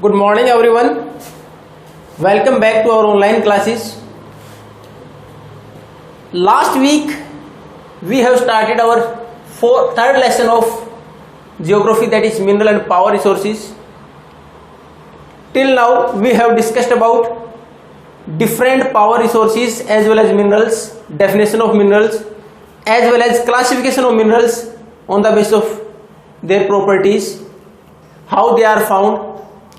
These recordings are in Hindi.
Good morning everyone. Welcome back to our online classes. Last week we have started our third lesson of geography, that is mineral and power resources. Till now we have discussed about different power resources as well as minerals, definition of minerals as well as classification of minerals on the basis of their properties, how they are found,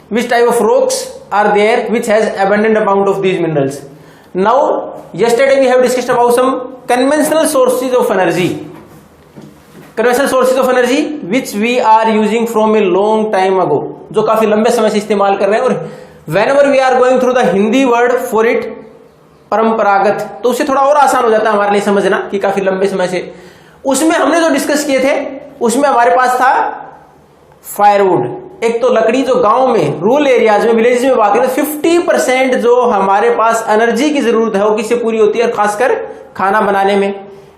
which type of rocks are there which has abundant amount of these minerals. Now yesterday we have discussed about some conventional sources of energy, which we are using from a long time ago, जो काफी लंबे समय से इस्तेमाल कर रहे हैं. और whenever we are going through the Hindi word for it, परंपरागत, तो उससे थोड़ा और आसान हो जाता है हमारे लिए समझना कि काफी लंबे समय से. उसमें हमने जो डिस्कस किए थे उसमें हमारे पास था फायरवुड. एक तो लकड़ी जो गांव में, रूरल एरियाज में, विलेजेस में बात करें तो 50% जो हमारे पास एनर्जी की जरूरत है वो किससे पूरी होती है, और खासकर खाना बनाने में,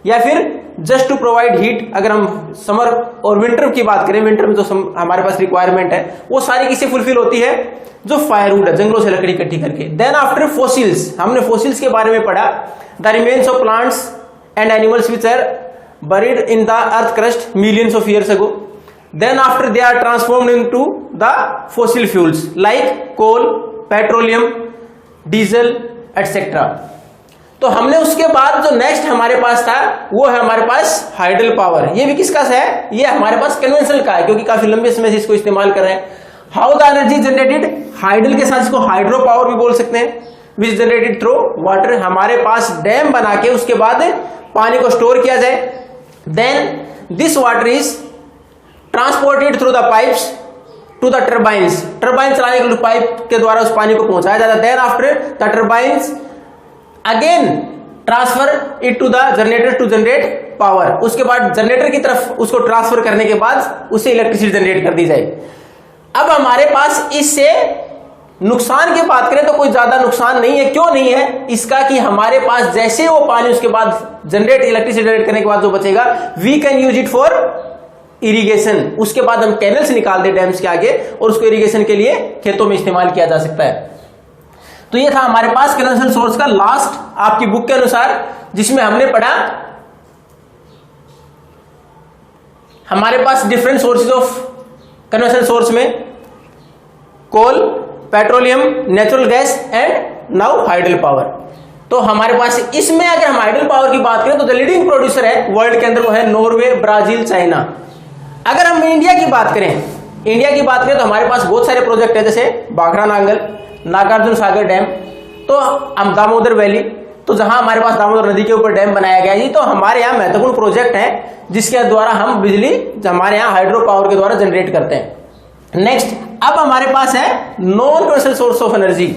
या फिर जस्ट टू प्रोवाइड हीट. अगर हम समर और विंटर की बात करें, विंटर में जो हमारे पास रिक्वायरमेंट है वो सारी किससे फुलफिल होती है, जो फायरवुड है, जंगलों से लकड़ी इकट्ठी करके. देन आफ्टर फोसिल्स, हमने फोसिल्स के बारे में पढ़ा, the remains of plants and animals which are buried in the earth crust millions of years ago. Then after they are transformed into the fossil fuels like coal, petroleum, diesel, etc. तो हमने उसके बाद जो नेक्स्ट हमारे पास था वो है हमारे पास हाइडल पावर. ये भी किसका है, ये हमारे पास कन्वेंशनल का है क्योंकि काफी लंबे समय से इसको इस्तेमाल कर रहे हैं. How the energy generated, hydel के साथ इसको हाइड्रो पावर भी बोल सकते हैं, विच जनरेटेड थ्रू वाटर. हमारे पास डैम बना के उसके बाद पानी को स्टोर किया जाए. Then this water is transported through the pipes to the turbines. Turbine चलाने के लिए पाइप के द्वारा उस पानी को पहुंचाया जाता है. Then after the turbines again transfer it to the generator to generate power. उसके बाद जनरेटर की तरफ उसको ट्रांसफर करने के बाद उससे इलेक्ट्रिसिटी जनरेट कर दी जाए. अब हमारे पास इससे नुकसान की बात करें तो कोई ज्यादा नुकसान नहीं है. क्यों नहीं है, इसका कि हमारे पास जैसे वो पानी उसके बाद जनरेट, इलेक्ट्रिसिटी जनरेट करने के बाद जो बचेगा, we can use it for irrigation. उसके बाद हम कैनल से निकाल दे डैम्स के आगे और उसको इरिगेशन के लिए खेतों में इस्तेमाल किया जा सकता है. तो ये था हमारे पास कन्वेंशनल सोर्स का लास्ट आपकी बुक के अनुसार, जिसमें हमने पढ़ा हमारे पास different sources of conventional source में coal, petroleum, natural gas and now hydel power. तो हमारे पास इसमें अगर हम हाइडल पावर की बात करें तो द लीडिंग प्रोड्यूसर है वर्ल्ड के अंदर वो है नॉर्वे, ब्राजील, चाइना. अगर हम इंडिया की बात करें तो हमारे पास बहुत सारे प्रोजेक्ट है, जैसे बाखरा नांगल, नागार्जुन सागर डैम, तो हम दामोदर वैली, तो जहां हमारे पास दामोदर नदी के ऊपर डैम बनाया गया है. तो हमारे यहाँ महत्वपूर्ण प्रोजेक्ट है जिसके द्वारा हम बिजली हमारे यहाँ हाइड्रो पावर के द्वारा जनरेट करते हैं. नेक्स्ट, अब हमारे पास है non conventional source of energy.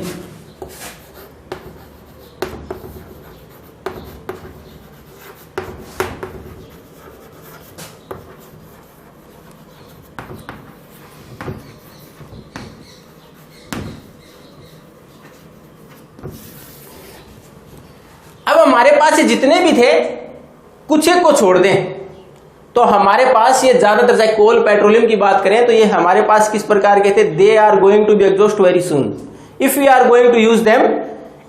अब हमारे पास ये जितने भी थे कुछ एक को छोड़ दें तो हमारे पास ये ज्यादातर, चाहे कोल, पेट्रोलियम की बात करें तो ये हमारे पास किस प्रकार के थे, they are going to be exhaust very soon. If we are going to use them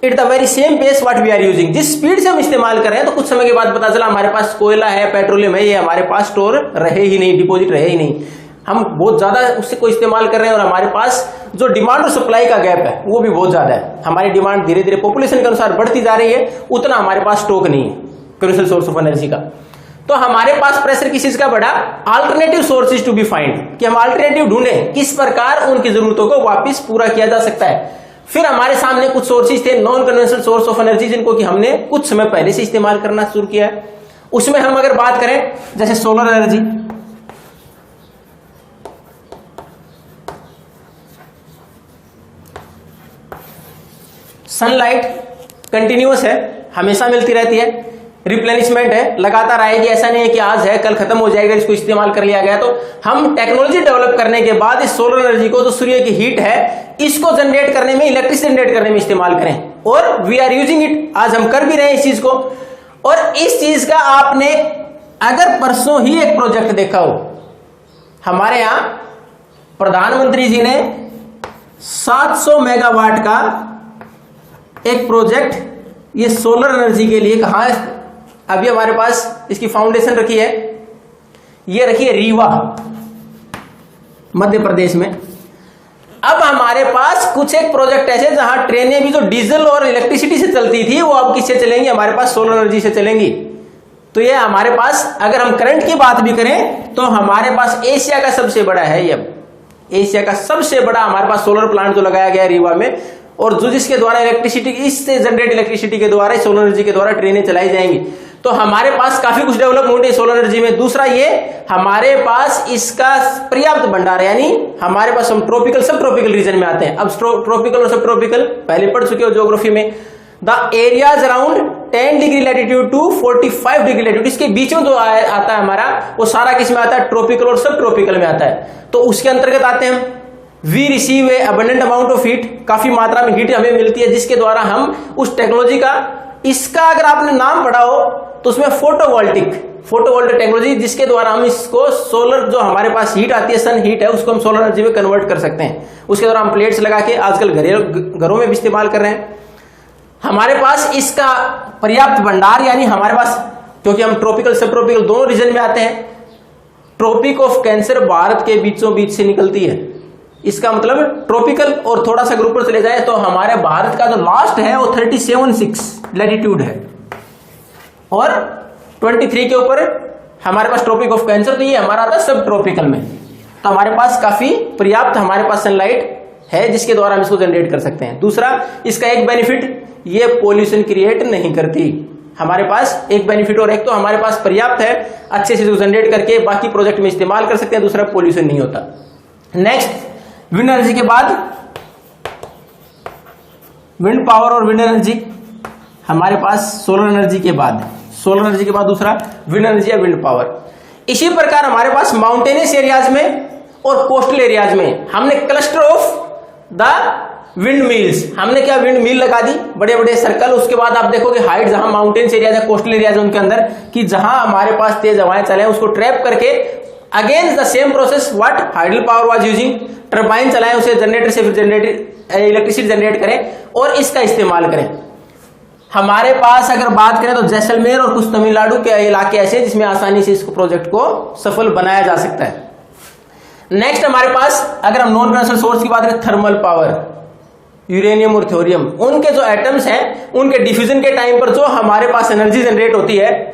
it the very same pace what we are using. जिस स्पीड से हम इस्तेमाल कर रहे हैं तो कुछ समय के बाद पता चला हमारे पास कोयला है, पेट्रोलियम है, ये हमारे पास स्टोर रहे ही नहीं, डिपोजिट रहे ही नहीं. हम बहुत ज्यादा उससे को इस्तेमाल कर रहे हैं और हमारे पास जो डिमांड और सप्लाई का गैप है वो भी बहुत ज्यादा है. हमारी डिमांड धीरे धीरे पॉपुलेशन के अनुसार बढ़ती जा रही है, उतना हमारे पास स्टॉक नहीं है कन्वेंशनल सोर्स ऑफ एनर्जी का. तो हमारे पास प्रेशर किस चीज का बढ़ा, alternative sources to be find, कि हम अल्टरनेटिव ढूंढें किस प्रकार उनकी जरूरतों को वापस पूरा किया जा सकता है. फिर हमारे सामने कुछ सोर्सेज थे non conventional source of energy, जिनको कि हमने कुछ समय पहले से इस्तेमाल करना शुरू किया है. उसमें हम अगर बात करें जैसे सोलर एनर्जी, सनलाइट कंटिन्यूअस है, हमेशा मिलती रहती है, रिप्लेनिशमेंट है, लगातार आएगी. ऐसा नहीं है कि आज है कल खत्म हो जाएगा, इसको इस्तेमाल कर लिया गया. तो हम टेक्नोलॉजी डेवलप करने के बाद इस सोलर एनर्जी को, जो सूर्य की हीट है, इसको जनरेट करने में, इलेक्ट्रिसिटी जनरेट करने में इस्तेमाल करें. और वी आर यूजिंग इट, आज हम कर भी रहे हैं इस चीज को. और इस चीज का आपने अगर परसों ही एक प्रोजेक्ट देखा हो, हमारे यहां प्रधानमंत्री जी ने 700 मेगावाट का एक प्रोजेक्ट ये सोलर एनर्जी के लिए कहां है? अभी हमारे पास इसकी फाउंडेशन रखी है, ये रखी है रीवा मध्य प्रदेश में। अब हमारे पास कुछ एक प्रोजेक्ट ऐसे जहां ट्रेनें भी जो डीजल और इलेक्ट्रिसिटी से चलती थी वो अब किससे चलेंगी? हमारे पास सोलर एनर्जी से चलेंगी। तो ये हमारे पास, अगर हम करंट की बात भी करें तो हमारे पास एशिया का सबसे बड़ा है, ये अब एशिया का सबसे बड़ा हमारे पास सोलर प्लांट जो लगाया गया है रीवा में, और जो जिसके द्वारा इलेक्ट्रिसिटी, इससे जनरेट इलेक्ट्रिसिटी के द्वारा, सोलर एनर्जी के द्वारा ट्रेनें चलाई जाएंगी। तो हमारे पास काफी कुछ डेवलपमेंट है सोलर एनर्जी में। दूसरा ये हमारे पास इसका पर्याप्त भंडार है, यानी हमारे पास हम ट्रॉपिकल सब ट्रॉपिकल रीजन में आते हैं। अब ट्रॉपिकल और सब ट्रॉपिकल पहले पढ़ चुके हो ज्योग्राफी में। The areas around 10 degree latitude to 45 degree latitude, इसके बीच में जो आता है हमारा, वो सारा किस में आता है? ट्रॉपिकल और सब ट्रॉपिकल में आता है। तो उसके अंतर्गत आते हैं we receive a abundant amount of heat, काफी मात्रा में हीट हमें मिलती है, जिसके द्वारा हम उस टेक्नोलॉजी का, इसका अगर आपने नाम पढ़ा हो तो उसमें फोटोवोल्टिक टेक्नोलॉजी, जिसके द्वारा हम इसको सोलर, जो हमारे पास हीट आती है, सन हीट है, उसको हम सोलर एनर्जी में कन्वर्ट कर सकते हैं। उसके द्वारा हम प्लेट्स लगा के आजकल घरों में भी इस्तेमाल कर रहे हैं। हमारे पास इसका पर्याप्त भंडार, यानी हमारे पास, क्योंकि हम ट्रॉपिकल सब ट्रॉपिकल दोनों रीजन में आते हैं, ट्रॉपिक ऑफ कैंसर भारत के बीचों बीच से निकलती है। इसका मतलब ट्रॉपिकल और थोड़ा सा ऊपर चले जाए तो हमारे भारत का जो लास्ट है वो 37.6 लैटिट्यूड है, और 23 के ऊपर हमारे पास ट्रॉपिक ऑफ कैंसर, तो ये हमारा आता सब ट्रॉपिकल में। तो हमारे पास काफी पर्याप्त हमारे पास सनलाइट है, जिसके द्वारा हम इसको जनरेट कर सकते हैं। दूसरा इसका एक बेनिफिट, ये पॉल्यूशन क्रिएट नहीं करती। हमारे पास एक बेनिफिट, और एक तो हमारे पास पर्याप्त है, अच्छे से जनरेट करके बाकी प्रोजेक्ट में इस्तेमाल कर सकते हैं। दूसरा पॉल्यूशन नहीं होता। नेक्स्ट, विंड एनर्जी के बाद विंड पावर और विंड एनर्जी, हमारे पास सोलर एनर्जी के बाद, सोलर एनर्जी के बाद दूसरा विंड एनर्जी या विंड पावर। इसी प्रकार हमारे पास माउंटेनियस एरियाज में और कोस्टल एरियाज में हमने cluster of the wind mills, हमने क्या विंड मिल लगा दी, बड़े बड़े सर्कल। उसके बाद आप देखोगे हाइट, जहां माउंटेन्स एरियाज है, कोस्टल एरियाज है, उनके अंदर कि जहां हमारे पास तेज हवाएं चले, उसको ट्रैप करके again the same process what hydel power was using, turbine चलाएं, उसे जनरेटर से फिर जनरेटर इलेक्ट्रिसिटी जनरेट करें और इसका इस्तेमाल करें। हमारे पास अगर बात करें तो जैसलमेर और कुछ तमिलनाडु के इलाके ऐसे जिसमें आसानी से इस प्रोजेक्ट को सफल बनाया जा सकता है। नेक्स्ट हमारे पास अगर हम नॉन कन्वेंशनल सोर्स की बात करें, थर्मल पावर, यूरेनियम और थोरियम, उनके जो एटम्स हैं उनके डिफ्यूजन के टाइम पर जो हमारे पास एनर्जी जनरेट होती है,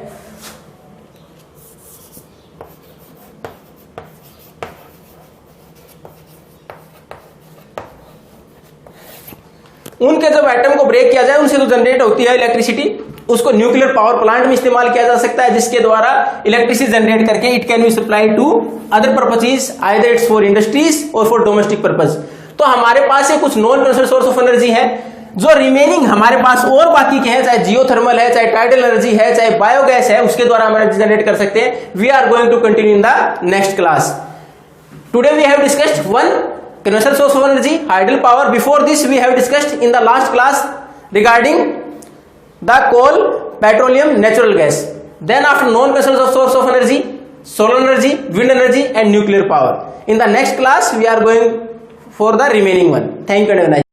उनके जब एटम को ब्रेक किया जाए, उनसे जो जनरेट होती है इलेक्ट्रिसिटी, उसको न्यूक्लियर पावर प्लांट में इस्तेमाल किया जा सकता है, जिसके द्वारा इलेक्ट्रिसिटी जनरेट करके it can be supply to other purposes, either it's for industries और फॉर डोमेस्टिक पर्पस। तो हमारे पास ये कुछ non conventional source of energy है। जो रिमेनिंग हमारे पास और बाकी के हैं, चाहे जियोथर्मल है, चाहे टाइडल एनर्जी है, चाहे बायोगैस है, उसके द्वारा हम एनर्जी जनरेट कर सकते हैं। We are going to continue in the next class. Today we have discussed one conventional source of energy, hydel power. Before this we have discussed in the last class regarding the coal, petroleum, natural gas. Then after non-conventional source of energy, solar energy, wind energy and nuclear power. In the next class we are going for the remaining one. Thank you and have a nice day.